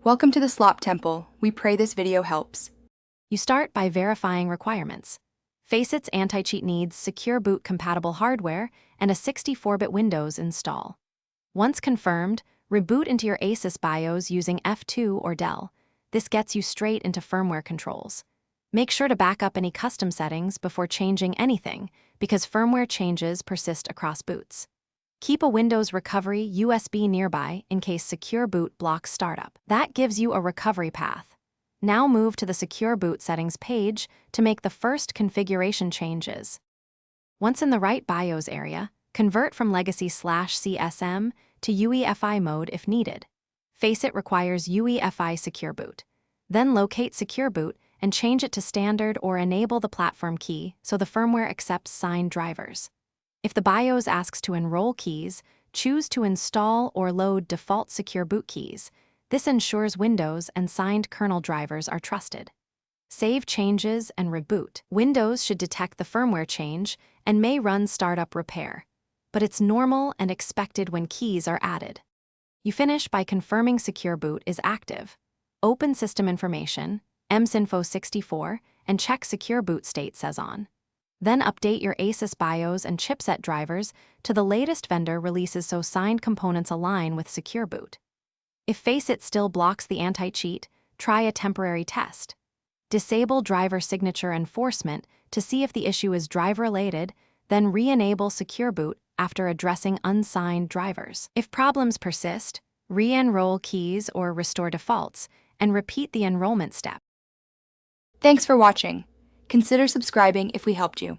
Welcome to the Slop Temple. We pray this video helps. You start by verifying requirements. Faceit's anti-cheat needs secure boot compatible hardware and a 64-bit Windows install. Once confirmed, reboot into your Asus BIOS using F2 or Dell. This gets you straight into firmware controls. Make sure to back up any custom settings before changing anything, because firmware changes persist across boots. Keep a Windows recovery USB nearby in case secure boot blocks startup. That gives you a recovery path. Now move to the Secure Boot Settings page to make the first configuration changes. Once in the right BIOS area, convert from Legacy/CSM to UEFI mode if needed. Faceit requires UEFI Secure Boot. Then locate Secure Boot and change it to Standard or enable the platform key so the firmware accepts signed drivers. If the BIOS asks to enroll keys, choose to install or load default Secure Boot keys. This ensures Windows and signed kernel drivers are trusted. Save changes and reboot. Windows should detect the firmware change and may run startup repair, but it's normal and expected when keys are added. You finish by confirming Secure Boot is active. Open System Information, msinfo64, and check Secure Boot state says on. Then update your Asus BIOS and chipset drivers to the latest vendor releases so signed components align with Secure Boot. If Faceit still blocks the anti-cheat, try a temporary test. Disable driver signature enforcement to see if the issue is driver-related, then re-enable Secure Boot after addressing unsigned drivers. If problems persist, re-enroll keys or restore defaults, and repeat the enrollment step. Thanks for watching. Consider subscribing if we helped you.